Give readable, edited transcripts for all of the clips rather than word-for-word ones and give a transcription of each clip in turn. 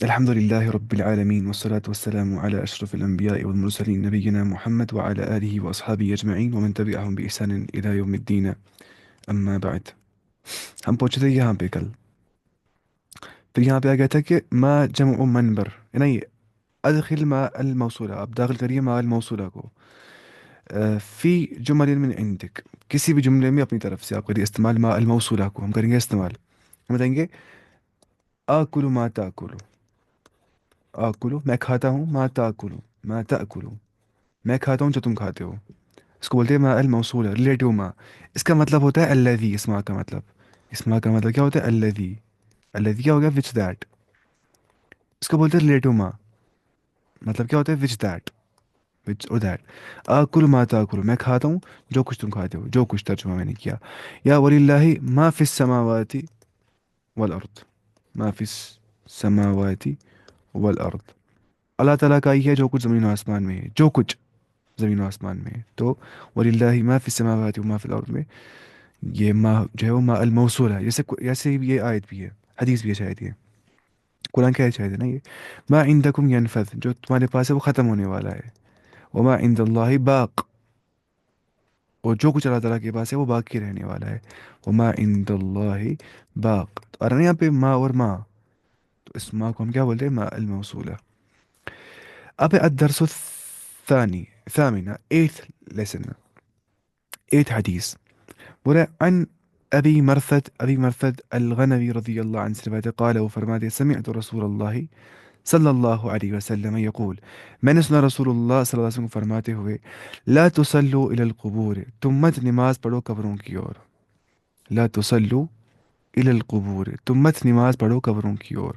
الحمد لله رب العالمين والصلاة والسلام على أشرف الأنبياء والمرسلين نبينا محمد وعلى آله وأصحابه أجمعين ومن تبعهم بإحسان إلى يوم الدين أما بعد. ہم پہنچے تھے یہاں پہ کل. پھر یہاں پہ آ گیا تھا کہ ما جمع منبر نہیں ادخل ما الموصولہ. آپ داخل کریے ما الموصولہ کو فی جمل من عندك. کسی بھی جملے میں اپنی طرف سے آپ کریے استعمال ما الموصولہ کو. ہم کریں گے استعمال. ہم بتائیں گے آکل ما تاکل. آکلو میں کھاتا ہوں. ما تاکلو ما تاکلو میں کھاتا ہوں جو تم کھاتے ہو. اس کو بولتے ہیں ما الموصولہ ریلیٹو ما. اس کا مطلب ہوتا ہے الذی. اسما کا مطلب اسما کا مطلب کیا ہوتا ہے؟ الذی. الذی کیا ہو گیا؟ Which that. اس کو بولتے ہیں ریلیٹو ما. مطلب کیا ہوتا ہے؟ Which that. وچ اور دیٹ. آکل ما تاکلو میں کھاتا ہوں جو کچھ تم کھاتے ہو. جو کچھ ترجمہ میں نے کیا. یا وللہ ما فی السماوات والارض. ما فی السماوات والارض. اللہ تعالیٰ کا ہی ہے جو کچھ زمین و آسمان میں ہے. جو کچھ زمین و آسمان میں ہے. تو وللہ ما فی السماوات و ما فی الارض میں یہ ما جو ہے وہ ما الموصول ہے. جیسے ہی یہ آیت بھی ہے. حدیث بھی ہے شاید. یہ قرآن کا ہے شاید ہے نا. یہ ما عندکم ینفذ جو تمہارے پاس ہے وہ ختم ہونے والا ہے. وما عند اللہ باق اور جو کچھ اللہ تعالیٰ کے پاس ہے وہ باقی رہنے والا ہے. وما عند اللہ باق. تو ارے یہاں پہ ما اور ما. تو اس ما کو ہم کیا بولتے ہیں؟ ما الموصولہ. اب الدرس الثاني ثامنة eighth lesson eighth حديث. بولا عن أبي مرثد الغنوي رضي الله عنه سلواته قال وفرماته سمعت رسول الله صلى الله عليه وسلم يقول میں نے سنا رسول اللہ صلی اللہ علیہ وسلم کو فرماتے ہوئے لا تصلوا إلى القبور تم مت نماز پڑھو قبروں کی اور. لا تصلوا إلى القبور تم مت نماز پڑھو قبروں کی اور.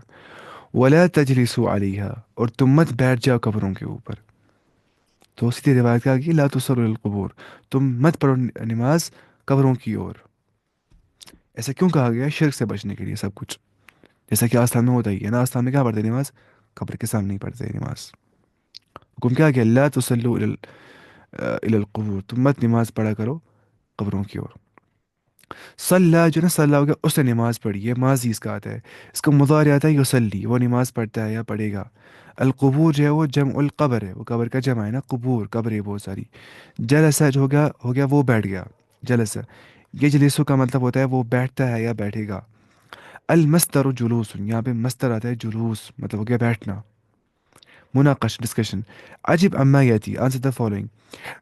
ولا تجلسوا عليها اور تم مت بیٹھ جاؤ قبروں کے اوپر. تو اسی روایت کا کہ لا تصلوا إلى القبور تم مت پڑھو نماز قبروں کی اور. ایسا کیوں کہا گیا؟ شرک سے بچنے کے لیے سب کچھ. جیسا کہ آستان میں ہوتا ہی ہے نا. آستان میں کیا پڑھتے ہیں؟ نماز قبر کے سامنے ہی پڑھتے ہیں نماز. حکم کیا گیا؟ لا تصلوا إلى القبور تم مت نماز پڑھا کرو قبروں کی اور. صلی جو نا صلی ہو گیا اس نے نماز پڑھی ہے. ماضی اس کا آتا ہے. اس کا مضارع آتا ہے یصلی وہ نماز پڑھتا ہے یا پڑھے گا. القبور جو ہے وہ جمع القبر ہے. وہ قبر کا جمع ہے نا. قبور قبریں بہت ساری. جلسہ جو ہو گیا وہ بیٹھ گیا. جلسہ یہ جلیسو کا مطلب ہوتا ہے وہ بیٹھتا ہے یا بیٹھے گا. المستر جلوس یہاں پہ مستر آتا ہے جلوس مطلب ہو گیا بیٹھنا. مناقش ڈسکشن. عجب عما یاتی آنسر دا فالوئنگ.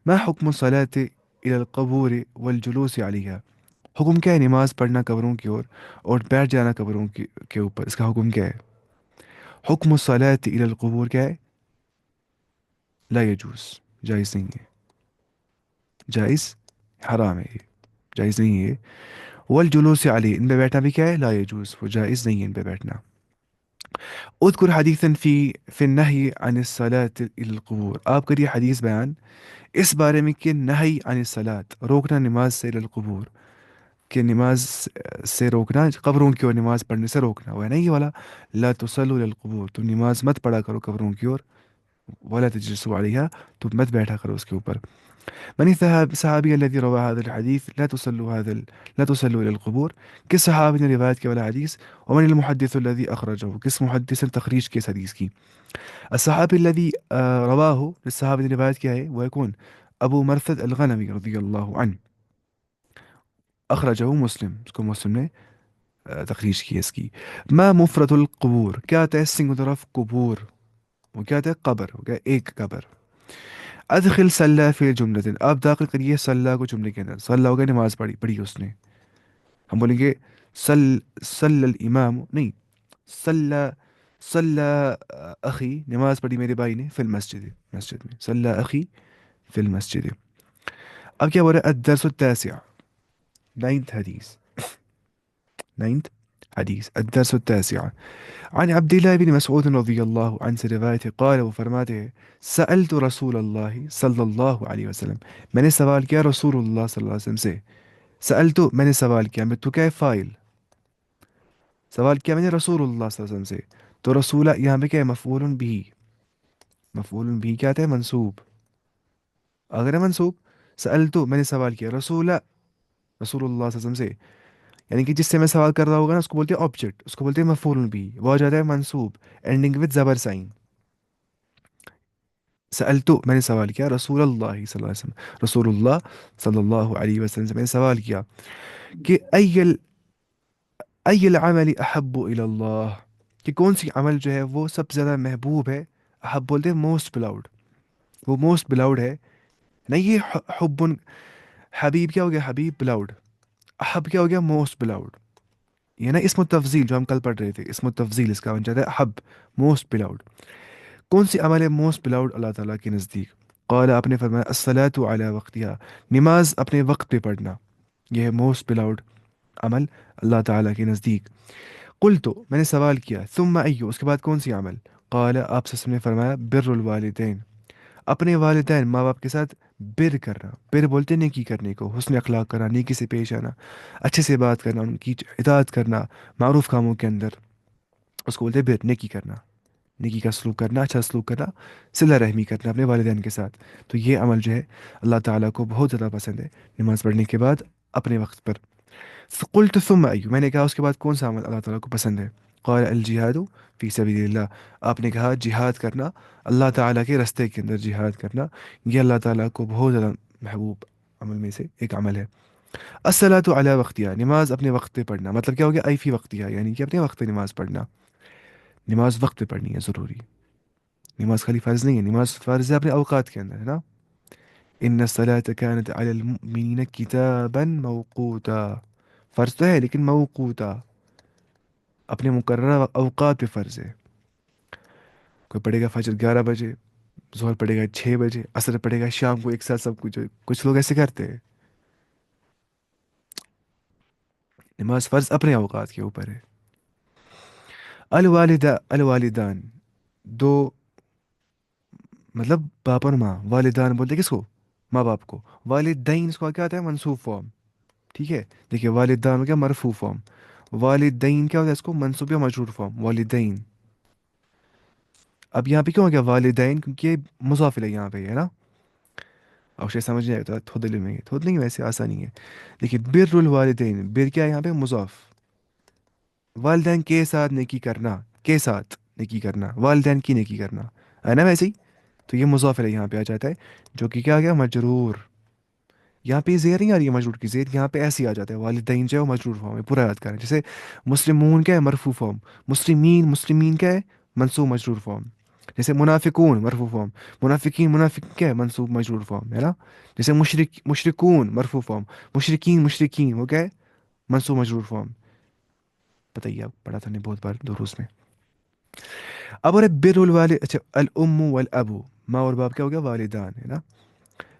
ما حکم الصلاة إلى القبور والجلوس عليها. حکم کیا ہے نماز پڑھنا قبروں کی اور بیٹھ جانا قبروں کے اوپر. اس کا حکم کیا ہے؟ حکم الصلاة إلى القبور کیا ہے؟ لا يجوز جائز نہیں ہے. جائز حرام ہے. یہ جائز نہیں ہے. والجلوس علیہ ان پہ بیٹھنا بھی کیا ہے؟ لا يجوز وہ جائز نہیں ہے ان پہ بیٹھنا. اذکر حدیثا فی النہی عن الصلاة إلى القبور. آپ کریے حدیث بیان اس بارے میں کہ نہی عن الصلاة روکنا نماز سے. إلى القبور کہ نماز سے روکنا قبروں کی اور نماز پڑھنے سے روکنا. وہ ہے نا یہ والا لا تصلوا إلى القبور تم نماز مت پڑھا کرو قبروں کی اور. ولا تجلسوا عليها تم مت بیٹھا کرو اس کے اوپر. من صحابی الذي روى هذا الحديث لا تصلوا إلى القبور کس صحابی نے روایت کیا والا حدیث. ومن المحدث الذي أخرجه کس محدث نے تخریج کی اس حدیث کی. الصحابی الذي رواه جس صحابی نے روایت کیا ہے وہ کون؟ ابو مرثد الغنوی رضی اللہ عنہ. اخرجہ مسلم اس کو مسلم نے تخریج کی اس کی. ما مفرد القبور کیا آتا ہے سنگولر آف قبور. وہ کیا آتا ہے؟ قبر ہو گیا ایک قبر. ادخل صلی فی جملۃ آپ داخل کریے صلی کو جملے کے اندر. صلی ہو گیا نماز پڑھی اس نے. ہم بولیں گے صلی الامام نہیں صلی صلی اخی نماز پڑھی میرے بھائی نے فی المسجد مسجد میں. صلی اخی فی المسجد. اب کیا بول رہا ہے؟ الدرس التاسع نائنتھ حدیث. نائنتھ حدیث الدرس التاسع عن عبد الله بن مسعود رضي الله عنه سے روایت ہے قال وہ فرماتے ہیں سألت رسول اللہ صلی اللہ علیہ وسلم میں نے سوال کیا رسول اللہ صلی اللہ علیہ وسلم سے. سألت میں نے سوال کیا میں تو کیا ہے فائل. سوال کیا میں نے رسول اللہ صلی اللہ علیہ وسلم سے. تو رسول یہاں پہ کیا ہے؟ مفعول بھی. مفعول بھی کیا آتا ہے؟ منصوب. اگر ہے منصوب سألت میں نے سوال کیا رسول اللہ صلی اللہ علیہ وسلم سے یعنی کہ جس سے میں سوال کر رہا ہوگا نا اس کو بولتے ہیں آبجیکٹ، اس کو بولتے ہیں مفعول بھی، وہ آ جاتا ہے منصوب اینڈنگ وتھ زبر سائن. سألتو، میں نے سوال کیا، رسول اللہ صلی اللہ علیہ وسلم، رسول اللہ صلی اللہ علیہ وسلم سے میں نے سوال کیا کہ ای العمل احب الی اللہ، کہ کون سی عمل جو ہے وہ سب سے زیادہ محبوب ہے. احب بولتے ہیں موسٹ بلاؤڈ، وہ موسٹ بلاؤڈ ہے. نہیں یہ حب، حبیب کیا ہو گیا، حبیب بلاؤڈ، احب کیا ہو گیا، موسٹ بلاؤڈ. یہ نا اسم التفضیل جو ہم کل پڑھ رہے تھے، اسم التفضیل اس کا بن جاتا ہے احب، موسٹ بلاؤڈ. کون سی عمل ہے موسٹ بلاؤڈ اللہ تعالیٰ کے نزدیک؟ قال، آپ نے فرمایا الصلاۃ علی وقتها، نماز اپنے وقت پہ پڑھنا، یہ ہے موسٹ بلاؤڈ عمل اللہ تعالیٰ کے نزدیک. قلت، میں نے سوال کیا، ثم ایو، اس کے بعد کون سی عمل؟ قال، آپ سے نے فرمایا بر الوالدین، اپنے والدین ماں باپ کے ساتھ بر کرنا. بر بولتے ہیں نیکی کرنے کو، حسن اخلاق کرنا، نیکی سے پیش آنا، اچھے سے بات کرنا، ان کی اطاعت کرنا معروف کاموں کے اندر، اس کو بولتے ہیں بر، نیکی کرنا، نیکی کا سلوک کرنا، اچھا سلوک کرنا، صلہ رحمی کرنا اپنے والدین کے ساتھ. تو یہ عمل جو ہے اللہ تعالیٰ کو بہت زیادہ پسند ہے، نماز پڑھنے کے بعد اپنے وقت پر. قلت ثم ای، میں نے کہا اس کے بعد کون سا عمل اللہ تعالیٰ کو پسند ہے؟ قال الجہاد فی سبیل اللہ، آپ نے کہا جہاد کرنا اللہ تعالیٰ کے رستے کے اندر، جہاد کرنا یہ اللہ تعالیٰ کو بہت زیادہ محبوب عمل میں سے ایک عمل ہے. الصلاۃ علی وقتها، نماز اپنے وقت پہ پڑھنا، مطلب کیا ہو گیا، ای فی وقتها، یعنی کہ اپنے وقت پہ نماز پڑھنا. نماز وقت پہ پڑھنی ہے ضروری، نماز خالی فرض نہیں ہے، نماز فرض ہے اپنے اوقات کے اندر، ہے نا. ان الصلاۃ كانت علی المؤمنین کتابا موقوتا، فرض تو ہے لیکن موقوتا، اپنے مقررہ اوقات پہ فرض ہے. کوئی پڑھے گا فجر 11 بجے، ظہر پڑھے گا 6 بجے، عصر پڑھے گا شام کو، ایک ساتھ سب کچھ. کچھ لوگ ایسے کرتے ہیں. نماز فرض اپنے اوقات کے اوپر ہے. الوالدان، دو، مطلب باپ اور ماں، والدان بولتے کس کو، ماں باپ کو. والدین اس کو کیا آتا ہے، منصوب فارم. ٹھیک ہے، دیکھیے والدان ہو گیا مرفوع فارم، والدین کیا ہوتا ہے اس کو منصوب یا مجرور فارم، والدین. اب یہاں پہ کیوں ہو گیا والدین، کیونکہ یہ مضاف ہے یہاں پہ، ہے نا. اور شاید سمجھ نہیں آتا، تھوڑے میں تھوڑ نہیں، ویسے آسانی ہے. دیکھیے بر الوالدین، بر کیا ہے یہاں پہ، مضاف. والدین کے ساتھ نیکی کرنا، کے ساتھ نیکی کرنا، والدین کی نیکی کرنا، ہے نا ویسے ہی. تو یہ مضاف ہے یہاں پہ آ جاتا ہے، جو کہ کیا گیا، مجرور. یہاں پہ زیر نہیں آ رہی ہے مجرور کی زیر، یہاں پہ ایسے ہی آ جاتا ہے، والدین جو ہے وہ مجرور فارم ہے، پورا یاد کریں. جیسے مسلمون کیا ہے، مرفوع فارم. مسلمین کیا ہے، منصوب مجرور فارم. جیسے منافقون مرفوع فارم، منافق کیا ہے، منصوب مجرور فارم، ہے نا. جیسے مشرکون مرفوع فارم، مشرکین وہ کیا ہے، منصوب مجرور فارم. بتائیے، آپ پڑھا تھا نے بہت بار دروس میں. اب اور بر الوالد، اچھا الام والابو، ماں اور باپ کیا ہو گیا، والدان، ہے نا.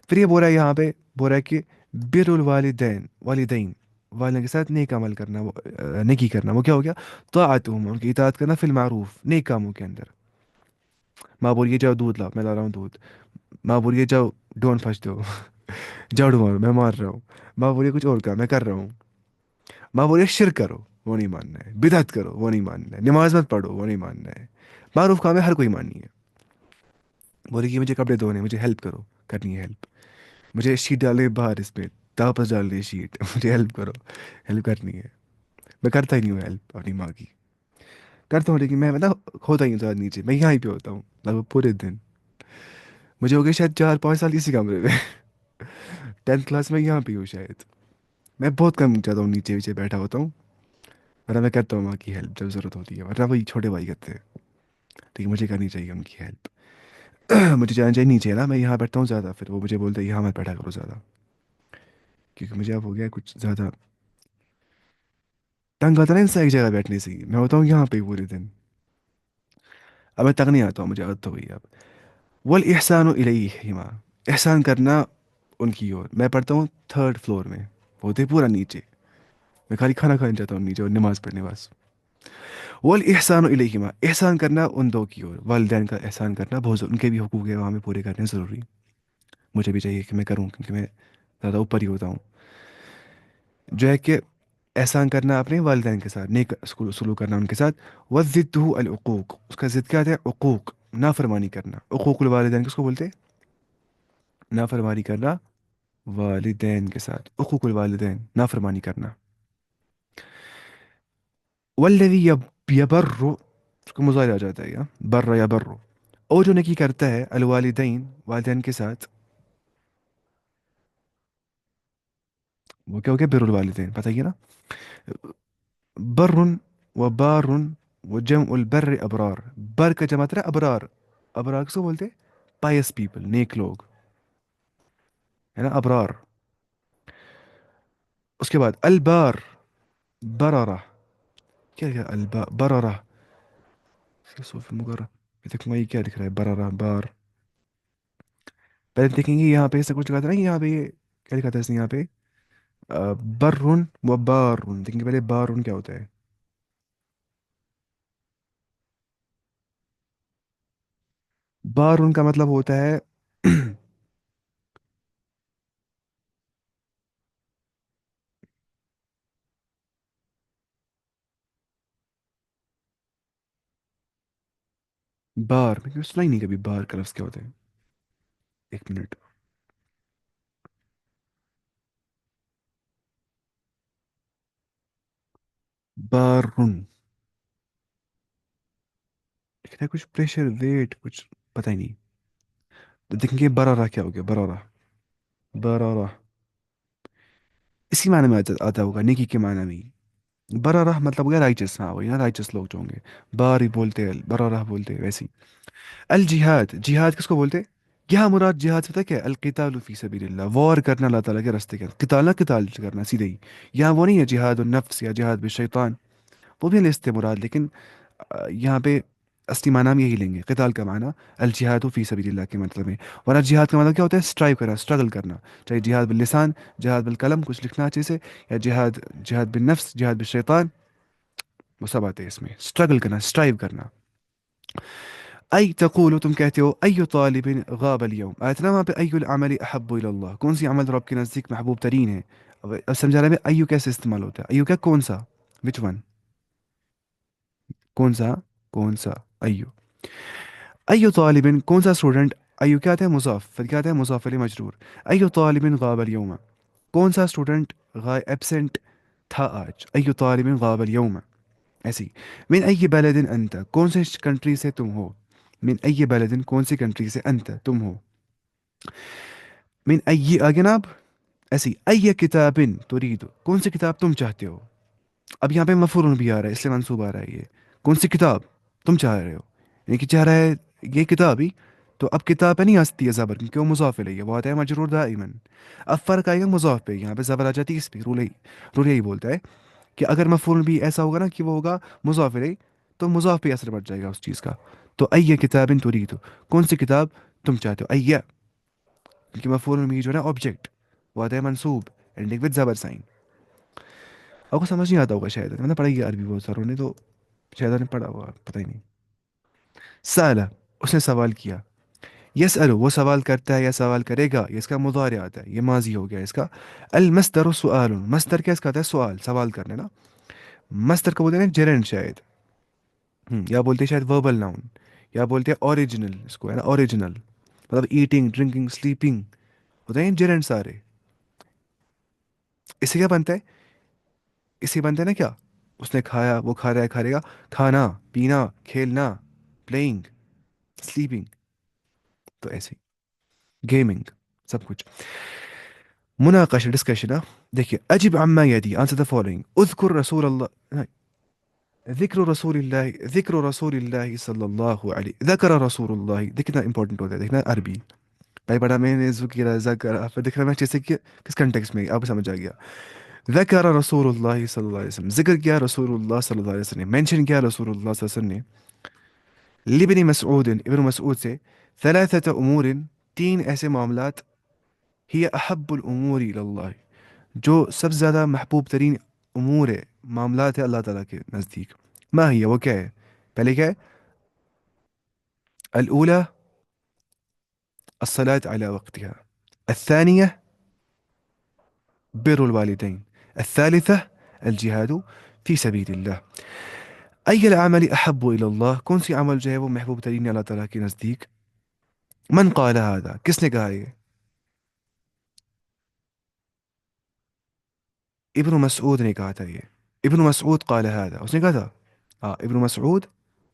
پھر یہ بول رہا ہے یہاں پہ، بول رہا ہے کہ بر الوالدین، والدین، والدین کے ساتھ نیک عمل کرنا، نیکی کرنا، وہ کیا ہو گیا، طاعتہم، ان کی اطاعت کرنا، فی المعروف، نیک کاموں کے اندر. ماں بولیے جاؤ دودھ لاؤ، میں لا رہا ہوں دودھ. ماں بولیے جاؤ ڈون پھنس دو، جھاڑو مارو، میں مار رہا ہوں. ماں بولیے کچھ اور کام، میں کر رہا ہوں. ماں بولیے شرک کرو، وہ نہیں ماننا ہے. بدعت کرو، وہ نہیں ماننا ہے. نماز مت پڑھو، وہ نہیں ماننا ہے. معروف کام ہے ہر کوئی ماننی ہے. بولے کہ مجھے کپڑے دھونے، مجھے ہیلپ کرو، کرنی ہے ہیلپ. مجھے شیٹ ڈالے باہر، اس پہ تاپس ڈال دے شیٹ، مجھے ہیلپ کرو، ہیلپ کرنی ہے. میں کرتا ہی نہیں ہوں ہیلپ اپنی ماں کی. کرتا ہوں لیکن میں مطلب ہوتا ہی ہوں زیادہ نیچے، میں یہاں ہی پہ ہوتا ہوں لگ بھگ پورے دن. مجھے ہو گیا شاید 4 5 سال اسی کمرے میں. 10th کلاس میں یہاں پہ ہوں شاید. میں بہت کم جاتا ہوں نیچے نیچے بیٹھا ہوتا ہوں، ورنہ میں کرتا ہوں ماں کی ہیلپ جب ضرورت ہوتی ہے، ورنہ وہی چھوٹے بھائی کرتے ہیں. لیکن مجھے کرنی چاہیے ان کی ہیلپ. مجھے جانا چاہیے نیچے نا، میں یہاں بیٹھتا ہوں زیادہ، پھر وہ مجھے بولتے ہیں یہاں مت بیٹھا کرو زیادہ، کیونکہ مجھے اب ہو گیا کچھ زیادہ تنگ آتا ہے نا انسان ایک جگہ بیٹھنے سے ہی. میں ہوتا ہوں یہاں پہ پورے دن. اب میں تنگ نہیں آتا ہوں، مجھے عادت ہو گئی اب. والاحسان الیہما، احسان کرنا ان کی اور. میں پڑھتا ہوں 3rd فلور میں، ہوتے پورا نیچے. میں خالی کھانا کھانے جاتا ہوں نیچے اور نماز پڑھنے بس. والاحسان الیہما، احسان کرنا ان دو کی اور. والدین کا احسان کرنا بہت ان کے بھی حقوق ہے وہاں میں پورے کرنے ضروری. مجھے بھی چاہیے کہ میں کروں، کیونکہ میں زیادہ اوپر ہی ہوتا ہوں. جو ہے کہ احسان کرنا اپنے والدین کے ساتھ، نیک سلوک کرنا ان کے ساتھ. وضدہ العقوق، اس کا ضد کیا ہے، عقوق، نافرمانی کرنا. عقوق الوالدین کس کو بولتے ہیں، نافرمانی کرنا والدین کے ساتھ. عقوق الوالدین، نافرمانی کرنا. والذی یبر، اس کو مظاہرہ آ جاتا ہے یا بر یا بر، اور جو نیکی کرتا ہے الوالدین، والدین کے ساتھ، وہ کیا ہو گیا، بر الوالدین پتہ ہی ہے نا. بر و بار و جمع البر ابرار. بر کا جمع ہے ابرار. ابرار کس کو بولتے ہیں؟ پائس پیپل، نیک لوگ، ہے نا ابرار. اس کے بعد البار، بررہ، کیا لکھا ہے بررہ، صوف مقرر، یہ دیکھوں گا یہ کیا لکھ رہا ہے بررہ بار. پہلے دیکھیں گے یہاں پہ ایسا کچھ لکھا تھا نا یہاں پہ یہ کیا لکھا تھا اس نے یہاں پہ برن و بارن. دیکھیں گے پہلے بارن کیا ہوتا ہے. بارن کا مطلب ہوتا ہے بار. میں نے سنا ہی نہیں کبھی بار کا لفظ کیا ہوتا ہے. ایک منٹ. بارن لکھنا ہے کچھ پریشر ویٹ کچھ، پتہ ہی نہیں. تو دیکھیں گے برارہ کیا ہو گیا برارہ. برارہ اسی معنی میں آتا ہوگا نیکی کے معنی میں. برارہ مطلب ہو گیا رائچس. ہاں وہی نا رائچس لوگ جو ہوں گے بار ہی بولتے ہیں برارہ بولتے ہیں ویسے ہی. الجہاد، جہاد کس کو بولتے ہیں؟ یہاں مراد جہاد سے پتہ کیا ہے؟ القتال فی سبیل اللہ، وار کرنا اللہ تعالیٰ کے راستے کے، قتال نہ قتال کرنا سیدھے ہی. یہاں وہ نہیں ہے جہاد النفس یا جہاد بالشیطان، وہ بھی لستے مراد، لیکن یہاں پہ اصلی معنی ہم یہی لیں گے قتال کا معنی الجہاد فی سبیل اللہ کے مطلب میں. ورنہ جہاد کا مطلب کیا ہوتا ہے؟ اسٹرائیو کرنا، اسٹرگل کرنا، چاہے جہاد باللسان، جہاد بالقلم کچھ لکھنا اچھے سے، یا جہاد، جہاد بالنفس، جہاد بالشیطان، وہ سب آتے ہیں اس میں. اسٹرگل کرنا، اسٹرائیو کرنا. ای تقول، تم کہتے ہو، ای طالب غاب اليوم. آیت نا وہاں پہ ای العمل احب الى اللہ، کون سی عمل رب کے نزدیک محبوب ترین ہے. اب سمجھا رہا ہے ایو کیسے استعمال ہوتا ہے. ایو کیا کون سا، وچ ون، کون سا، کون سا ایو. ایو طالب کون سا اسٹوڈنٹ. ایو کیا آتا ہے مضاف، پھر کیا آتا ہے مضاف علیہ مجرور. ایو طالب غاب اليوم، کون سا اسٹوڈنٹ ایبسنٹ تھا آج. ایو طالب غاب اليوم. ایسی. من ای بلد انت، کون سے کنٹری سے تم ہو. من ای بلد، کون سی کنٹری سے، انت تم ہو. من ای آگے نا اب ایسی. ای کتاب ترید، کون سی کتاب تم چاہتے ہو. اب یہاں پہ مفعول بھی آ رہا ہے اس لیے منصوب آ رہا ہے یہ. کون سی کتاب تم چاہ رہے ہو، یعنی کہ چاہ رہا ہے یہ کتاب ہی. تو اب کتاب پہ نہیں آ سکتی ہے زبر، کیونکہ وہ مضاف الیہ ہے، وہ آتا ہے مجرور دائمن. اب فرق آئے گا مضاف پہ، یہاں پہ زبر آ جاتی ہے اس پہ. رول یہی بولتا ہے کہ اگر مفعول بھی ایسا ہوگا نا کہ وہ ہوگا مضاف الیہ، تو مضاف پہ اثر پڑ جائے گا اس چیز کا. تو ای کتاب ترید، کون سی کتاب تم چاہتے ہو. ای کیونکہ مفعول بھی جو ہے نا آبجیکٹ، وہ آتا ہے منصوب اینڈنگ وتھ زبر سائن. آپ کو سمجھ نہیں آتا ہوگا شاید، میں نے پڑھائی ہے عربی بہت ساروں نے، تو شاید آپ نے پڑھا ہوگا، پتہ ہی نہیں. سالا، اس نے سوال کیا. یس وہ سوال کرتا ہے یا سوال کرے گا، یہ اس کا مضارع آتا ہے، یہ ماضی ہو گیا اس کا. المصدر سؤال، مصدر کیا اس کا آتا ہے سوال، سوال کرنے نا. مصدر کو بولتے ہیں جرنڈ شاید. یا بولتے ہیں شاید وربل ناؤن، یا بولتے ہیں اوریجنل اس کو، ہے نا اوریجنل. مطلب ایٹنگ ڈرنکنگ سلیپنگ ہوتے ہیں جرنڈ سارے. اس سے کیا بنتا ہے، اس سے بنتا ہے نا کیا. اس نے کھایا، وہ کھا رہا ہے کھا رہے گا. کھانا پینا کھیلنا پلئنگ سلیپنگ، تو ایسے گیمنگ سب کچھ. مناقشہ ڈسکشن. دیکھیے اجب عما یدی، آنسر دا فالوئنگ. اذکر رسول اللہ، ذکر رسول اللہ، ذکر رسول اللہ صلی اللہ علیہ، ذکر رسول اللہ. دیکھنا امپورٹنٹ ہوتا ہے، دیکھنا عربی. بھائی بڑا میں نے ذکر ذکر، پھر دیکھنا میں اچھے سے کہ کس کنٹیکس میں، آپ کو سمجھ آ گیا. ذکر رسول اللہ صلی اللہ علیہ وسلم، ذکر کیا رسول اللہ صلی اللہ علیہ وسلم نے، مینشن کیا رسول اللہ صلی اللہ علیہ وسلم نے. لبن مسعود، ابن مسعود سے. ثلاثة امور، تین ایسے معاملات. ہی احب الامور الی اللہ، جو سب سے زیادہ محبوب ترین امور ہے، معاملات ہے اللہ تعالیٰ کے نزدیک. ما ہی وہ کیا ہے، پہلے کیا ہے. الاولى الصلاة على وقتها، الثانية بر الوالدين، الثالثة الجهاد في سبيل الله. أي العمل أحب إلى الله، کون سی عمل جو ہے وہ محبوب ترین ہے اللہ تعالیٰ کے نزدیک. من قال هذا، کس نے کہا یہ. ابن مسعود نے کہا تھا یہ. ابن مسعود قال هذا، اس نے کہا تھا، ہاں ابن مسعود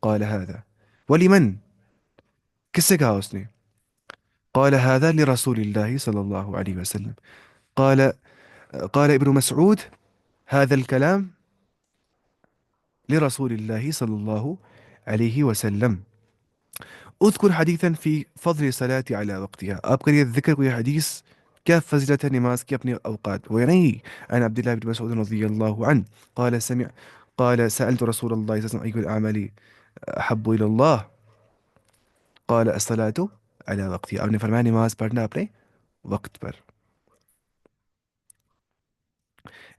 قال هذا، ولمن، کس سے کہا اس نے؟ قال هذا لرسول الله صلى الله عليه وسلم. قال قال ابن مسعود هذا الكلام لرسول الله صلى الله عليه وسلم. اذكر حديثا في فضل الصلاة على وقتها، آپ کریے ذکر کوئی حدیث کیا فضیلت ہے نماز کی اپنے اوقات، وہ نہیں. عن عبد الله بن مسعود رضي الله عنه قال قال سألت رسول الله صلى الله عليه وسلم أي الأعمال أحب إلى الله، قال الصلاة على وقتها، آپ نے فرمایا نماز پڑھنا اپنے وقت پر.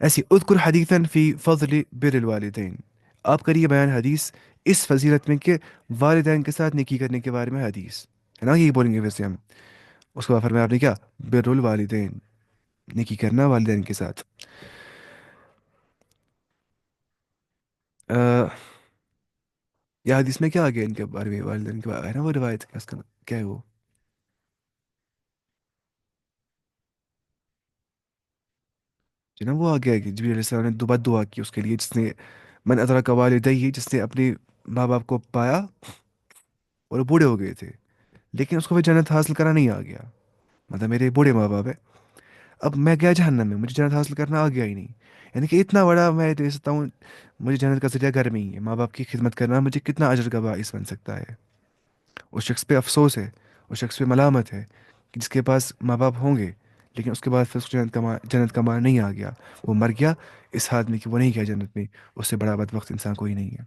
ایسی اذکر حدیثا فی فضل بر الوالدین، آپ کریے بیان حدیث اس فضیلت میں کہ والدین کے ساتھ نیکی کرنے کے بارے میں حدیث ہے نا، یہی بولیں گے پھر سے ہم. اس کو فرمایا آپ نے کیا؟ بر الوالدین، نیکی کرنا والدین کے ساتھ. آ، یہ حدیث میں کیا آ گیا ان کے بارے میں، والدین کے بارے میں ہے نا وہ روایت، کیا اس کا کیا ہے وہ؟ جناب وہ آ گیا کہ جبریل علیہ السلام نے بد دعا کی اس کے لیے، جس نے من ادرک والدیہ، جس نے اپنے ماں باپ کو پایا اور وہ بوڑھے ہو گئے تھے، لیکن اس کو بھی جنت حاصل کرنا نہیں آ گیا. مطلب میرے بوڑھے ماں باپ ہے، اب میں گیا جہنم میں، مجھے جنت حاصل کرنا آ گیا ہی نہیں. یعنی کہ اتنا بڑا میں دے سکتا ہوں، مجھے جنت کا ذریعہ گھر میں ہی ہے. ماں باپ کی خدمت کرنا مجھے کتنا اجر کا باعث بن سکتا ہے. اس شخص پہ افسوس ہے، اس شخص پہ ملامت ہے کہ جس کے پاس ماں باپ ہوں گے لیکن اس کے بعد پھر اس کو جنت کا مانا نہیں آ گیا، وہ مر گیا اس حال میں کہ وہ نہیں گیا جنت میں. اس سے بڑا بد وقت انسان کوئی نہیں ہے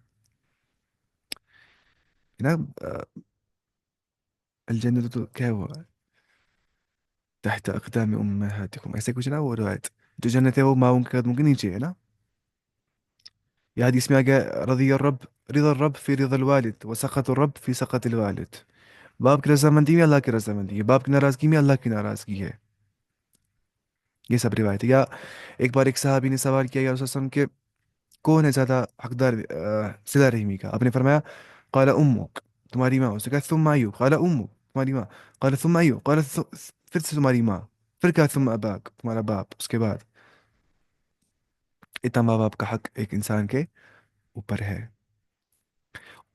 نا. الجنت تو کیا ہوا، تحت اقدام امہاتکم، ایسے کچھ نا وہ روایت. جو جنت ہے وہ ماؤں کے قدموں کے نیچے ہے نا. یہ حدیث میں آ گیا رضی الرب، رضا الرب فی رضا الوالد وسخط الرب فی سخط الوالد. باپ کی رضامندی میں اللہ کی رضامندی ہے، باپ کی ناراضگی میں اللہ کی ناراضگی ہے. یہ سب روایت ہے. یا ایک بار ایک صحابی نے سوال کیا یا رسول اللہ علیہ وسلم کہ کون ہے زیادہ حقدار صلہ رحمی کا؟ آپ نے فرمایا قال امک، تمہاری ماں. اس نے کہا ثم ایو؟ قال امک، تمہاری ماں. قال ثم ایو؟ قال پھر سے تمہاری ماں. پھر کہا ثم اباک، تمہارا باپ. اس کے بعد اتنا ماں باپ کا حق ایک انسان کے اوپر ہے.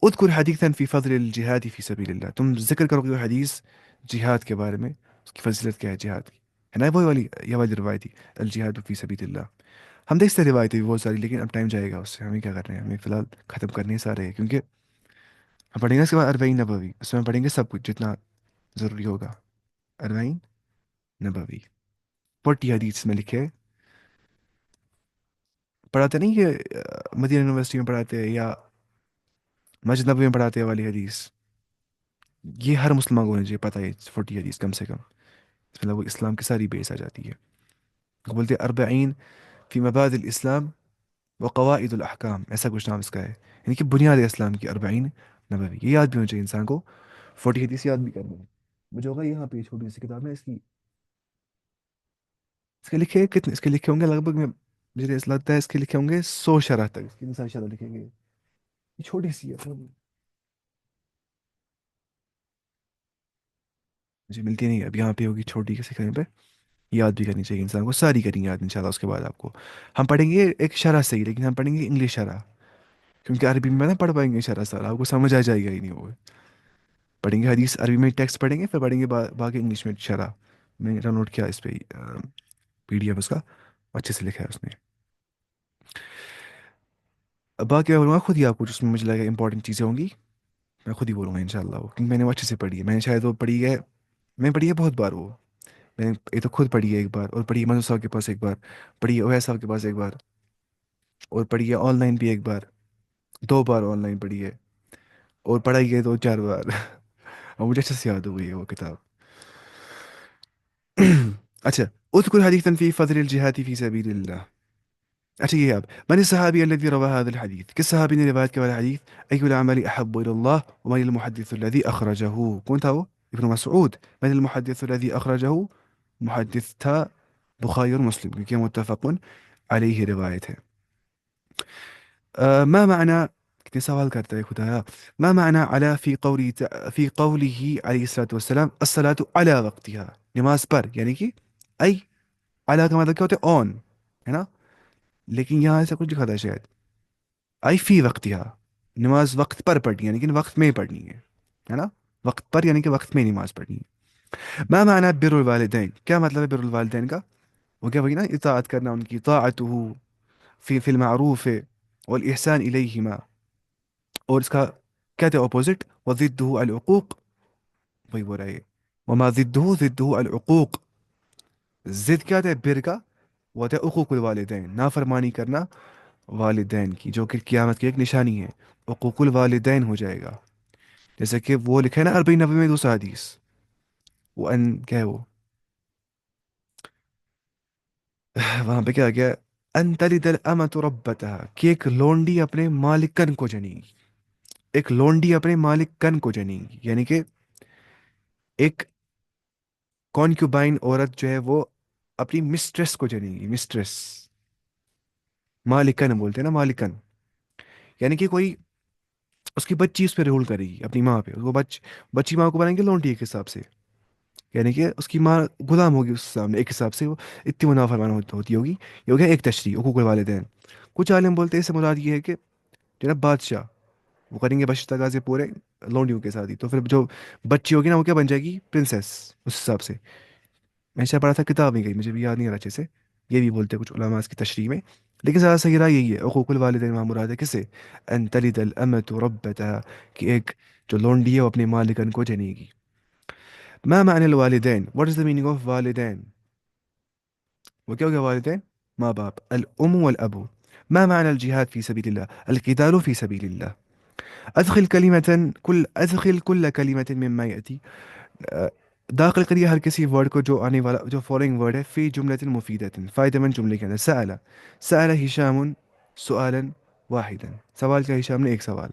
اذکر حدیثا فی فضل الجہاد فی سبیل اللہ، تم ذکر کرو گے حدیث جہاد کے بارے میں، اس کی فضیلت کیا ہے جہاد کی، ہے نا وہی والی، یہ والی روایتی الجہاد فی سبیل اللہ. ہم دیکھتے ہیں روایتیں بھی بہت ساری، لیکن اب ٹائم جائے گا اس سے، ہمیں کیا کر رہے ہیں، ہمیں فی الحال ختم کرنے سارے ہیں، کیونکہ ہم پڑھیں گے اس کے بعد اربعین نبوی، اس میں ہم پڑھیں گے سب کچھ جتنا ضروری ہوگا. اربعین نبوی 40 حدیث میں لکھے. پڑھاتے نہیں کہ مدینہ یونیورسٹی میں پڑھاتے ہیں یا مسجد نبوی میں پڑھاتے ہیں والی حدیث، یہ ہر مسلمان کو ہونا چاہیے پتہ ہے 40 حدیث کم سے کم، مطلب وہ اسلام کی ساری بیس آ جاتی ہے. وہ بولتے ہیں اربعین فی مبادئ الاسلام وقواعد الاحکام، ایسا کچھ نام اس کا ہے، یعنی کہ بنیاد اسلام کی اربعین نبوی. یہ یاد بھی ہونا چاہیے انسان کو، 40 حدیث یاد بھی کرنا ہے. مجھے ہوگا یہاں پہ چھوٹی سی کتاب ہے اس کی، اس کے لکھے کتنے، اس کے لکھے ہوں گے لگ بھگ میں، مجھے ایسا لگتا ہے اس کے لکھے ہوں گے 100 شرح تک، اس کی انسان شرح لکھیں گے. یہ چھوٹی سی ہے، مجھے ملتی نہیں ہے اب، یہاں پہ ہوگی چھوٹی کسی کہیں پہ. یاد بھی کرنی چاہیے انسان کو، ساری کریں گے یاد انشاءاللہ. اس کے بعد آپ کو ہم پڑھیں گے ایک شرح صحیح، لیکن ہم پڑھیں گے انگلش شرح، کیونکہ عربی میں نہ پڑھ پائیں گے شرح سارا، آپ کو سمجھ آ جائے گا ہی نہیں وہ. پڑھیں گے حدیث عربی میں ٹیکسٹ پڑھیں گے، پھر پڑھیں گے باقی انگلش میں شرح. میں نے ڈاؤن لوڈ کیا اس پہ پی ڈی ایف اس کا، اچھے سے لکھا ہے اس نے. اب باقی میں بولوں گا خود ہی آپ کو، جس میں مجھے لگا امپورٹنٹ چیزیں ہوں گی میں خود ہی بولوں گا انشاءاللہ وہ، کیونکہ میں نے وہ اچھے سے پڑھی ہے. میں نے شاید وہ پڑھی ہے، میں نے پڑھی ہے بہت بار وہ. میں نے یہ تو خود پڑھی ہے ایک بار، اور پڑھی ہے منظور صاحب کے پاس ایک بار، پڑھی ہے اویس صاحب کے پاس ایک بار، اور پڑھی ہے آن لائن بھی ایک بار، 2 بار آن لائن پڑھی ہے، اور پڑھائی ہے 2 4 بار. اور مجھے اچھے سے یاد ہو گئی ہے وہ کتاب. اچھا، اذكر حديثا في فضل الجهاد في سبيل الله. اچھا یہ اب من الصحابي الذي روى هذا الحديث، کس صحابی نے روایت کیا والا حدیث؟ اي الاعمال احب الى الله، ومن المحدث الذي اخرجه، کون تھا وہ؟ ابن مسعود. من المحدث الذي اخرجه، محدث تھا بخاری اور مسلم، کیونکہ یہ متفق علیہ روایت ہے. ما معنى، کتنے سوال کرتا ہے خدایا، ما معنى على في قوله في قوله عليه الصلاة والسلام الصلاة على وقتها، نماز پر، یعنی کہ ای، على کا مطلب کیا ہوتا ہے؟ آن، ہے نا. لیکن یہاں ایسا کچھ لکھا تھا شاید، آئی فی وقتها، نماز وقت پر پڑھنی ہے، لیکن وقت میں پڑھنی ہے نا؟ وقت پر یعنی کہ وقت میں نماز پڑھنی ہے. ما معنی بر الوالدین، کیا مطلب ہے بر الوالدین کا؟ وہ کیا وہی نا، اطاعت کرنا ان کی، طاعته فی المعروف والاحسان الیہما. اور اس کا کیا تھا اپوزٹ؟ وضدہ العقوق، وہی بول رہا ہے یہ. وما ضدہ العقوق. ضد کیا تھا بر کا؟ وہ تھا عقوق الوالدین، نافرمانی کرنا والدین کی، جو کہ قیامت کی ایک نشانی ہے. حقوق الوالدین ہو جائے گا. جیسے کہ وہ لکھا ہے نا 40 نبی میں دوسرا حدیث، وہ ان کیا ہے وہ وہاں پہ کیا گیا؟ ان تلد الامت ربتها، کہ ایک لونڈی اپنے مالکن کو جنیں گی. ایک لونڈی اپنے مالکن کو جنیں گی، یعنی کہ ایک کونکیوبائن عورت جو ہے وہ اپنی مسٹریس کو جنیں گی. مسٹریس، مالکن بولتے ہیں نا، مالکن. یعنی کہ کوئی اس کی بچی اس پہ رول کرے گی، اپنی ماں پہ. وہ بچی ماں کو بنائیں گے لونڈی ایک حساب سے. یعنی کہ اس کی ماں غلام ہوگی اس سامنے ایک حساب سے، وہ اتنی منافرمان ہوتی ہوگی. یہ ہو گیا ایک تشریح حقوق الوالدین. کچھ عالم بولتے ہیں اس سے مراد یہ ہے کہ جناب بادشاہ وہ کریں گے بشر تقاضے پورے لونڈیوں کے ساتھ ہی، تو پھر جو بچی ہوگی نا وہ کیا بن جائے گی؟ پرنسس. اس حساب سے میں نے پڑھا تھا کتاب میں گئی، مجھے بھی یاد نہیں آ رہا اچھے سے. یہ بھی بولتے ہیں کچھ علماء اس کی تشریح میں. لیکن زیادہ صحیح رائے یہی ہے، حقوق الوالدین وہاں مراد ہے کس سے؟ ان تلد الامت ربتها، کہ ایک جو لونڈی ہے وہ اپنے مالکن کو جنے گی. ما معنی الوالدین؟ What is the meaning of والدین؟ وہ کیا ہو گیا والدین؟ ماں باپ. الام والابو. ما معنى الجهاد في سبيل الله؟ القتال في سبيل الله. ادخل كل كلمة مما يأتي. داخل کریے ہر کسی ورڈ کو جو آنے والا، جو فالوئنگ ورڈ ہے، فی جملۃ مفیدۃ، فائدہ مند جملے کے اندر. سأل ہشام سؤالا واحدا، سوال کا ہشام نے ایک سوال.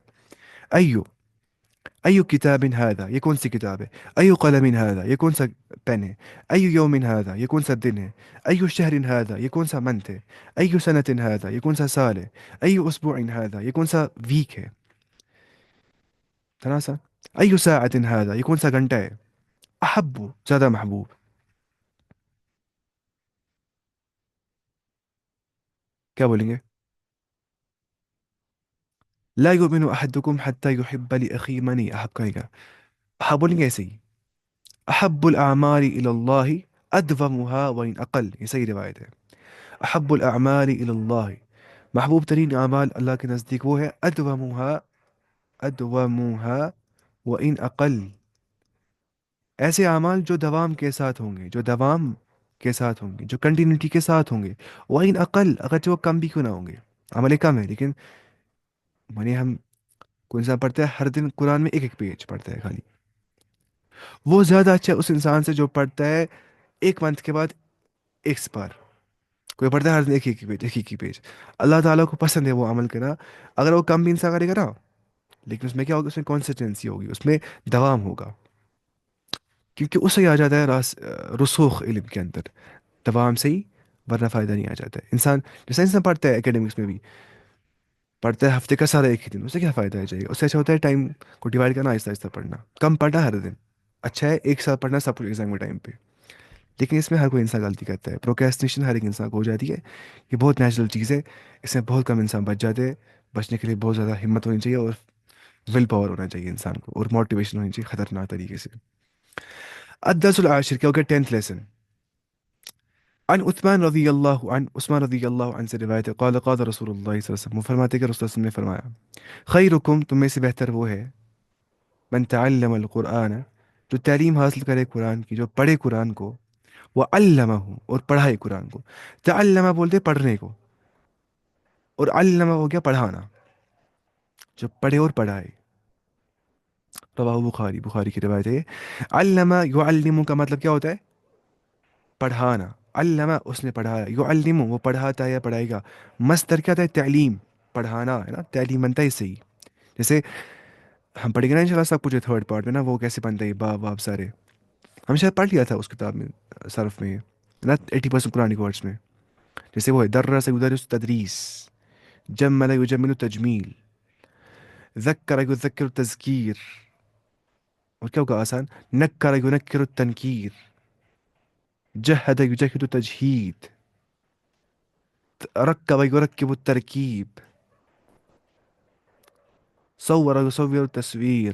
ایو ایو کتاب هذا، یہ کون سی کتاب ہے؟ ایو قلم هذا، یہ کون سا پین ہے؟ ایو یوم هذا، یہ کون سا دن ہے؟ ایو شہر هذا، یہ کون سا منتھ ہے؟ ایو سنت هذا، یہ کون سا سال ہے؟ ایو اسبوع هذا، یہ کون سا ویک ہے؟ تناسا. ایو ساعت هذا، یہ کون سا گھنٹہ ہے؟ احب، زیادہ محبوب. کیا بولیں گے؟ لا يؤمن احدكم حتى يحب لاخيه ما نہیں احب کہے گا، احب بولیں گے ایسے ہی. احب الاعمال الى الله ادومها وان اقل، یہ صحیح روایت ہے. احب الاعمال الى الله، محبوب ترین اعمال اللہ کے نزدیک وہ ہے ادومها وان اقل، ایسے اعمال جو دوام کے ساتھ ہوں گے، جو دوام کے ساتھ ہوں گے، جو کنٹینیوٹی کے ساتھ ہوں گے. وان اقل، اگرچہ وہ کم بھی کیوں نہ ہوں گے. عمل کم ہے لیکن ہم کوئی انسان پڑھتا ہے ہر دن قرآن میں ایک ایک پیج پڑھتا ہے خالی، وہ زیادہ اچھا ہے اس انسان سے جو پڑھتا ہے ایک منتھ کے بعد ایک بار. کوئی پڑھتا ہے ہر دن ایک ایک پیج، ایک ایک پیج. اللہ تعالیٰ کو پسند ہے وہ عمل کرنا. اگر وہ کم بھی انسان کرے گا نا، لیکن اس میں کیا ہوگا؟ اس میں کانسسٹنسی ہوگی، اس میں دوام ہوگا. کیونکہ اس سے ہی آ جاتا ہے رسوخ علم کے اندر، دوام سے ہی. ورنہ فائدہ نہیں آ جاتا ہے. انسان جیسا انسان پڑھتا ہے اکیڈمکس میں بھی، پڑھتا ہے ہفتے کا سارا ایک ہی دن، اس سے کیا فائدہ ہے؟ چاہیے اس سے اچھا ہوتا ہے ٹائم کو ڈیوائڈ کرنا، آہستہ آہستہ پڑھنا، کم پڑھنا ہر دن. اچھا ہے ایک ساتھ پڑھنا سب کچھ ایگزام کے ٹائم پہ. لیکن اس میں ہر کوئی انسان غلطی کرتا ہے. پروکریسٹیشن ہر ایک انسان کو ہو جاتی ہے. یہ بہت نیچرل چیز ہے، اس میں بہت کم انسان بچ جاتے ہیں. بچنے کے لیے بہت زیادہ ہمت ہونی چاہیے، اور ول پاور ہونا چاہیے انسان کو، اور موٹیویشن ہونی چاہیے خطرناک طریقے سے. الدرس العاشر، کیا ہو گیا 10th لیسن. عن عثمان رضی اللہ عنہ سے روایت ہے، قال رسول اللہ صلی اللہ علیہ وسلم، وہ فرماتے کہ رسول اللہ صلی اللہ علیہ وسلم نے فرمایا، خیرکم، تم میں سے بہتر وہ ہے، من تعلم القرآن، جو تعلیم حاصل کرے قرآن کی، جو پڑھے قرآن کو، وہ علمہ، اور پڑھائے قرآن کو. تعلمہ بولتے پڑھنے کو، اور علمہ ہو گیا پڑھانا، جو پڑھے اور پڑھائے. رواہ بخاری، بخاری کی روایت ہے. علمہ یعلم کا مطلب کیا ہوتا ہے؟ پڑھانا. علمہ اس نے پڑھایا، یعلم وہ پڑھاتا ہے یا پڑھائے گا. مصدر کیا تھا؟ تعلیم، پڑھانا ہے نا، تعلیم بنتا ہے اس سے ہی. جیسے ہم پڑھیں گے نا انشاءاللہ سب کچھ تھرڈ پارٹ میں نا، وہ کیسے بنتا ہے باب واب سارے. ہم شاید پڑھ لیا تھا اس کتاب میں، صرف میں نا 80% قرآنک ورڈس میں. جیسے وہ ہے درس یدرس تدریس، جمل یجمل تجمیل، ذکر یذکر تذکیر، اور کیا ہوگا آسان؟ نکر ینکر التنکیر، جہد یجہد تجہید. ركب يركب التركيب. صور يصور التصوير.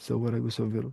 صور يصور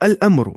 الأمر.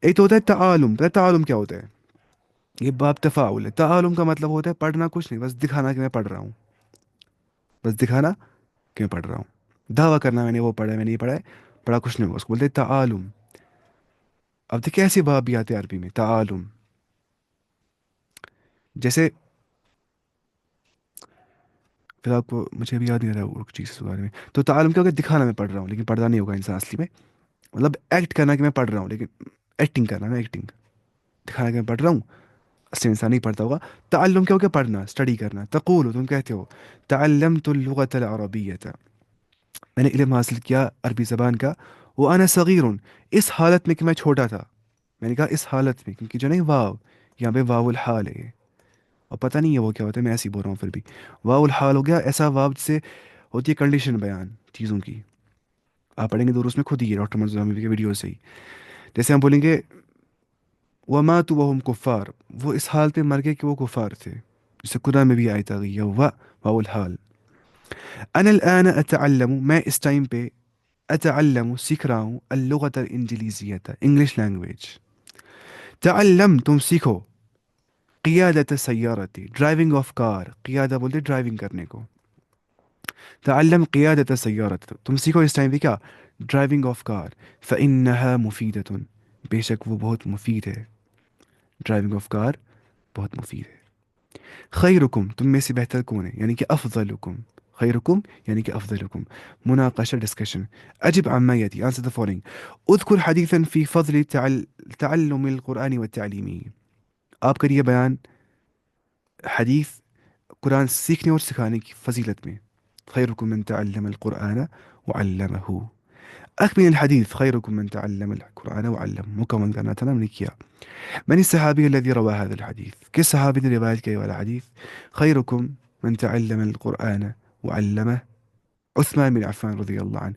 ایک تو ہوتا ہے تعالم. پتہ ہے تعالم کیا ہوتا ہے؟ یہ باب تفاعل ہے. تعالم کا مطلب ہوتا ہے پڑھنا کچھ نہیں، بس دکھانا کہ میں پڑھ رہا ہوں. بس دکھانا کہ میں پڑھ رہا ہوں. دعویٰ کرنا میں نے وہ پڑھا ہے، میں نے یہ پڑھا ہے. پڑھا کچھ نہیں ہوگا، اس کو بولتے ہیں تعالم. اب دیکھیں ایسے باب بھی آتے ہیں عربی میں تعالم. جیسے پھر آپ کو مجھے بھی یاد نہیں آ رہا وہ چیز کے بارے میں. تو تعالم کیا ہوگا؟ دکھانا میں پڑھ رہا ہوں لیکن پڑھنا نہیں ہوگا انسان اصلی میں. مطلب ایکٹ کرنا کہ میں پڑھ رہا ہوں لیکن ایکٹنگ کرنا نا، ایکٹنگ. دکھانا کہ میں پڑھ رہا ہوں، اصلی انسان نہیں پڑھتا ہوگا. تعلم کیا ہو گیا؟ پڑھنا، اسٹڈی کرنا. تقول تم کہتے ہو تعلمت اللغة العربية، میں نے علم حاصل کیا عربی زبان کا. وانا صغیر، اس حالت میں کہ میں چھوٹا تھا. میں نے کہا اس حالت میں، کیونکہ جو نہیں واو، یہاں پہ واو الحال ہے. اور پتہ نہیں ہے وہ کیا ہوتا ہے، میں ایسے ہی بول رہا ہوں پھر بھی. واو الحال ہو گیا ایسا واو جس سے ہوتی ہے کنڈیشن بیان چیزوں کی. آپ پڑھیں گے تو اس میں خود ہی ہے ڈاکٹر منظور حمیدی کے ویڈیو سے ہی. جیسے ہم بولیں گے وماتوا وهم کفار، وہ اس حال پہ مر گئے کہ وہ کفار تھے. جسے قرآن میں بھی آیت آ گئی ہے واو الحال. انا الان اتعلم، میں اس ٹائم پہ اتعلم سیکھ رہا ہوں اللغة الانجلیزیہ، انگلش لینگویج. تعلم تم سیکھو قیادت سیارتی، ڈرائیونگ آف کار. قیادہ بولتے ڈرائیونگ کرنے کو. تعلم قیادت سیارت، تم سیکھو اس ٹائم پہ کیا؟ Driving of car. فإنها مفیدۃ، بے شک وہ بہت مفید ہے. ڈرائیونگ آف کار بہت مفید ہے. خیرکم، تم میں سے بہتر کون ہے؟ یعنی کہ افضلکم. خیرکم یعنی کہ افضلکم. مناقشہ ڈسکشن. اجب عما یاتی، آنسر the following. اذکر حدیثا فی فضل تعلم القرآن والتعلیمی، آپ کریے بیان حدیث قرآن سیکھنے اور سکھانے کی فضیلت میں. خیرکم من تعلم القرآن وعلمہ. اکمل الحدیث. خیرکم من تعلم القرآن وعلمہ، مکمل کرنا تھا نا ہم نے کیا. من الصحابي الذي روى هذا الحديث، كيس صحابي اللي رواية كي ولا حديث. خيركم من تعلم القرآن وعلمه. عثمان بن عفان رضي الله عنه.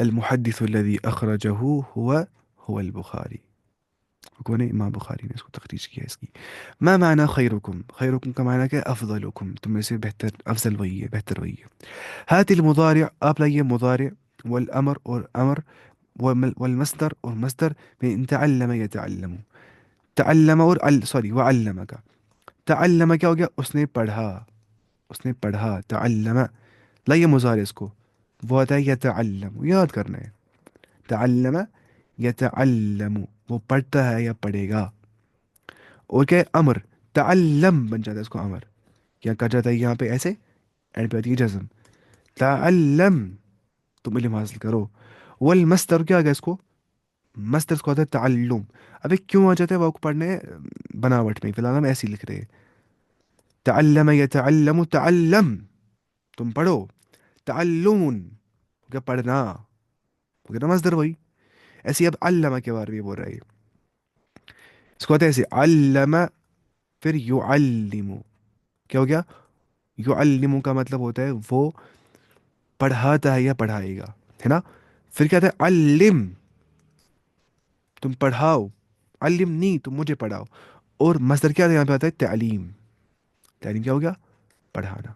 المحدث الذي أخرجه هو البخاري. کون ہے؟ امام بخاری نے اس کو تخریج کیا اس کی. ما معنی خیرکم؟ خیرکم کا معنی کیا ہے؟ افضلکم، تم میں سے بہتر، افضل وہی ہے، بہتر وہی ہے. هات المضارع، آپ لائیے مضارع. والامر اور امر. والمصدر اور مصدر. من تعلم يتعلم، تعلم اور سوری وعلم کا. تعلم کیا ہو گیا؟ اس نے پڑھا، اس نے پڑھا. تعلم لائیے مضارع اس کو. وہ آتا ہے یتعلم، یاد کرنا ہے. تعلم یتعلم، وہ پڑھتا ہے یا پڑھے گا. اور کیا ہے؟ امر. تعلم بن جاتا ہے اس کو امر. کیا کر جاتا ہے یہاں پہ ایسے، اینڈ پہ آتی ہے جزم. تعلم، تم علم حاصل کرو. والمصدر کیا گیا اس کو؟ مصدر اس کو آتا ہے تعلم. ابھی کیوں آ جاتا ہے وہ کو پڑھنے بناوٹ میں، فی الحال ہم ایسے ہی لکھ رہے ہیں. تعلم یتعلم، تعلم تم پڑھو. تعلم کیا؟ پڑھنا. کیا مصدر وہی. ایسے ہی اب علامہ کے بارے میں بول رہا ہے. اس کو آتا ہے ایسے علم، پھر یعلم. کیا ہو گیا؟ یعلم کا مطلب ہوتا ہے وہ پڑھاتا ہے یا پڑھائے گا، ہے نا. پھر کیا تھا؟ علم، تم پڑھاؤ. علمنی، تم مجھے پڑھاؤ. اور مصدر کیا تھا یہاں پہ آتا ہے؟ تعلیم. تعلیم کیا ہو گیا؟ پڑھانا.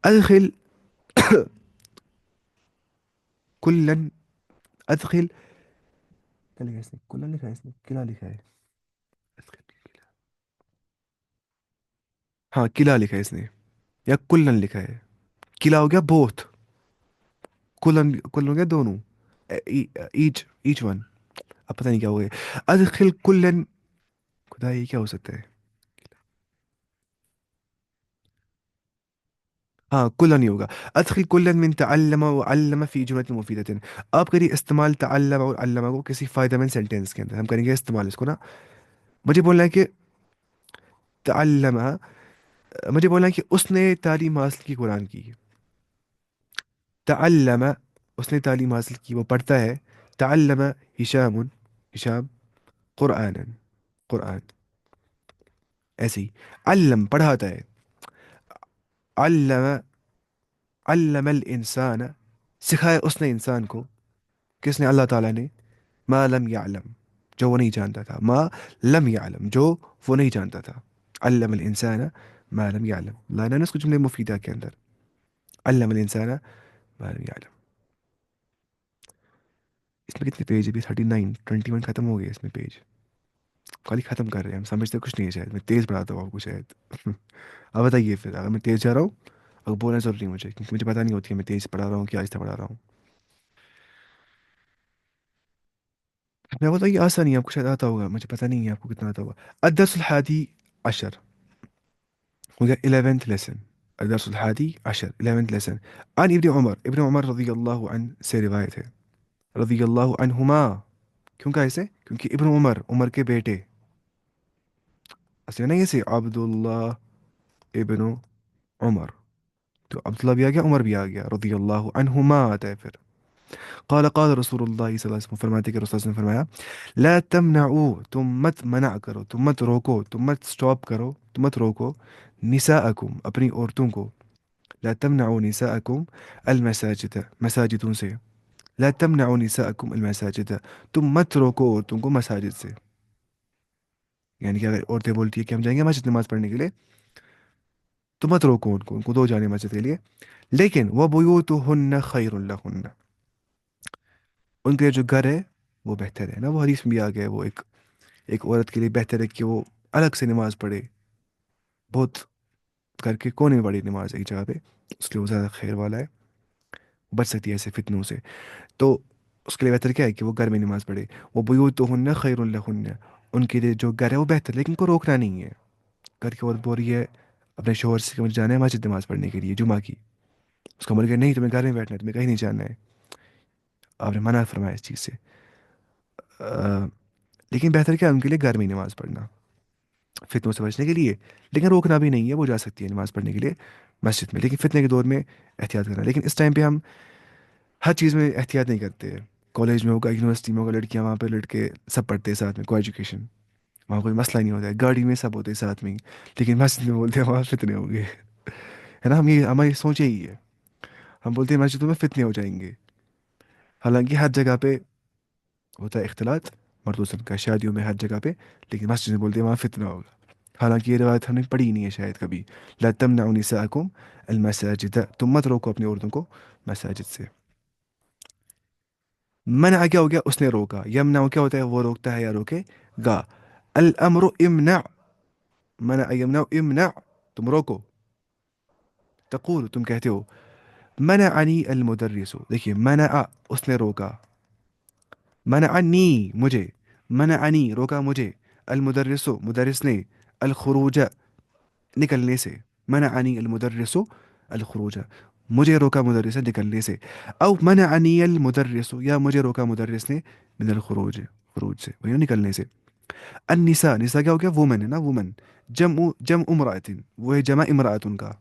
ادخل کلن. ادخل کیا لکھا ہے اس نے؟ کلن لکھا ہے اس نے، کلا لکھا ہے. ہاں کلا لکھا ہے اس نے، یا کلن لکھا ہے. کلا ہو گیا بوتھ. کلن کلن ہو گیا دونوں. H one. اب پتہ نہیں کیا ہو گیا. ادخل کلن، خدا یہ کیا ہو سکتا ہے؟ ہاں کلن نہیں ہوگا. ادخل کلن من تعلم وعلم فی جملۃ مفیدۃ. آپ کریے استعمال تعلم اور علمہ کو کسی فائدہ مند سینٹینس کے اندر. ہم کریں گے استعمال اس کو نا. مجھے بولنا ہے کہ تعلم، مجھے بولنا ہے کہ اس نے تعلیم حاصل کی قرآن کی. تعلم، اس نے تعلیم حاصل کی، وہ پڑھتا ہے. تعلم ہشام، ہشام قرآن، قرآن. ایسے ہی علم پڑھاتا ہے. علم، علم الانسان، سکھایا اس نے انسان کو. کس نے؟ اللہ تعالیٰ نے. ما لم يعلم، جو وہ نہیں جانتا تھا. ما لم يعلم، جو وہ نہیں جانتا تھا. علم الانسان ما لم يعلم. لانا نا اس کو جملے مفیدہ کے اندر. علم الانسان ما لم يعلم. اس میں کتنے پیج ہے؟ 39 21 ختم ہو گئے اس میں پیج. خالی ختم کر رہے ہیں ہم، سمجھتے کچھ نہیں ہے شاید. میں تیز پڑھاتا ہوں آپ کو شاید. اب بتائیے پھر، اگر میں تیز جا رہا ہوں اب بولنا ضروری ہے مجھے، کیونکہ مجھے پتہ نہیں ہوتی ہے میں تیز پڑھا رہا ہوں کیا آہستہ پڑھا رہا ہوں. میں بتا یہ آسان ہی ہے، آپ کو شاید آتا ہوگا، مجھے پتہ نہیں ہے آپ کو کتنا آتا ہوگا. الدرس الحادی عشر ہو گیا 11th lesson. الدرس الحادی عشر 11th lesson. عن ابن عمر، ابن عمر رضی اللہ عنہ سے روایت ہے. رضی اللہ عنہما، کیوں کہا اسے؟ کیونکہ ابن عمر، عمر کے بیٹے. اصل نہیں اسے عبداللہ ابن عمر، تو عبداللہ بھی آ گیا عمر بھی آ گیا، رضی اللہ عنہما آتا ہے پھر. قال قال رسول اللہ صلی اللہ علیہ وسلم، فرماتے کہ رسول اللہ صلی اللہ علیہ وسلم نے فرمایا، لا تمنعو، تم مت منع کرو، تم مت روکو، تم مت سٹاپ کرو، تم مت روکو، نساءکم، اپنی عورتوں کو. لا تمنعو نساءکم المساجد، مساجدوں سے. لا تمنعو نساءکم المساجد، تم مت روکو عورتوں کو مساجد سے. یعنی کہ اگر عورتیں بولتی ہے کہ ہم جائیں گے مسجد نماز پڑھنے کے لیے، تو مت روکو ان کو دو جانے مسجد کے لیے. لیکن وہ بیوتہن خیر لہن، ان کے جو گھر ہے وہ بہتر ہے نا. وہ حدیث میں بھی آ گیا ہے، وہ ایک عورت کے لیے بہتر ہے کہ وہ الگ سے نماز پڑھے، بہت کر کے کونے میں پڑھی نماز ایک جگہ پہ، اس کے لیے وہ زیادہ خیر والا ہے، بچ سکتی ہے ایسے فتنوں سے. تو اس کے لیے بہتر کیا ہے کہ وہ گھر میں نماز پڑھے. وہ بیوتہن خیر لہن، ان کے لیے جو گھر ہے وہ بہتر، لیکن کو روکنا نہیں ہے. گھر کی عورت بول رہی ہے اپنے شوہر سے کہ مجھے جانا ہے مسجد نماز پڑھنے کے لیے جمعہ کی، اس کا مطلب کہ نہیں تمہیں گھر میں بیٹھنا ہے، تمہیں کہیں نہیں جانا ہے. آپ نے منع فرمایا اس چیز سے. آ، لیکن بہتر کیا ہے ان کے لیے گھر میں ہی نماز پڑھنا، فتنوں سے بچنے کے لیے. لیکن روکنا بھی نہیں ہے، وہ جا سکتی ہے نماز پڑھنے کے لیے مسجد میں، لیکن فتنے کے دور میں احتیاط کرنا. لیکن اس ٹائم پہ ہم ہر چیز میں احتیاط نہیں کرتے. کالج میں ہوگا، یونیورسٹی میں ہوگا، لڑکیاں وہاں پہ، لڑکے سب پڑھتے ہیں ساتھ میں، کو ایجوکیشن، وہاں کوئی مسئلہ نہیں ہوتا ہے. گاڑی میں سب ہوتے ہیں ساتھ میں ہی، لیکن مسجد میں بولتے ہیں وہاں فتنے ہوں گے. ہے نا، ہم یہ ہماری سوچ یہی ہے، ہم بولتے ہیں مسجدوں میں فتنے ہو جائیں گے. حالانکہ ہر جگہ پہ ہوتا ہے اختلاط، مرد و زن کا، شادیوں میں ہر جگہ پہ، لیکن مسجد میں بولتے ہیں وہاں فتنہ ہوگا. حالانکہ یہ روایت ہم نے پڑھی ہی نہیں ہے شاید کبھی. لا تمنعوا نساءکم المساجد، تم مت روکو اپنی عورتوں کو مساجد سے. منع کیا ہو گیا؟ اس نے روکا. یمنع کیا ہوتا ہے؟ وہ روکتا ہے یا روکے گا. الامر امنع، منع یمنع امنع، تم روکو. تقول، تم کہتے ہو. منعنی المدرس، دیکھیے منع اس نے روکا، منعنی مجھے، منعنی روکا مجھے، المدرس مدرس نے، الخروج نکلنے سے. منعنی المدرس الخروج، مجھے روکا مدرس نے نکلنے سے. او منعنی المدرس، یا مجھے روکا مدرس نے، من الخروج، خروج سے، وہی نا نکلنے سے. النساء، نساء کیا ہو گیا؟ وومن ہے نا، وومن. جمع امرأت، وہ ہے جمع امرأتن کا،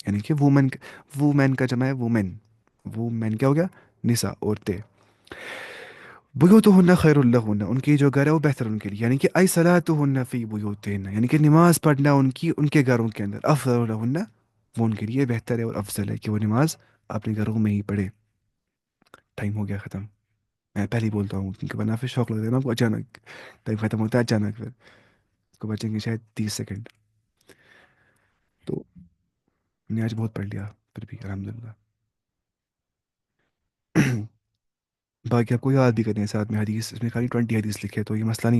یعنی کہ وومن، وومن کا جمع ہے وومن. وومن کیا ہو گیا؟ نساء، عورتیں. بیوتہن خیر لہن، ان کی جو گھر ہے وہ بہتر ان کے لیے. یعنی کہ ای صلاتہن فی بیوتہن، یعنی کہ نماز پڑھنا ان کی ان کے گھروں کے اندر. افضل لہن، وہ ان کے لیے بہتر ہے اور افضل ہے کہ وہ نماز اپنے گھروں میں ہی پڑھے. ٹائم ہو گیا ختم. میں پہلے ہی بولتا ہوں کیونکہ ورنہ پھر شوق لگتا ہے نا آپ کو اچانک، ٹائم ختم ہوتا ہے اچانک، پھر اس کو بچیں گے شاید 30 سیکنڈ. تو میں نے آج بہت پڑھ لیا پھر بھی الحمدللہ. باقی آپ کو یاد بھی کرنے ہیں ساتھ میں حدیث، اس میں خالی 20 حدیث لکھے، تو یہ مسئلہ نہیں ہے.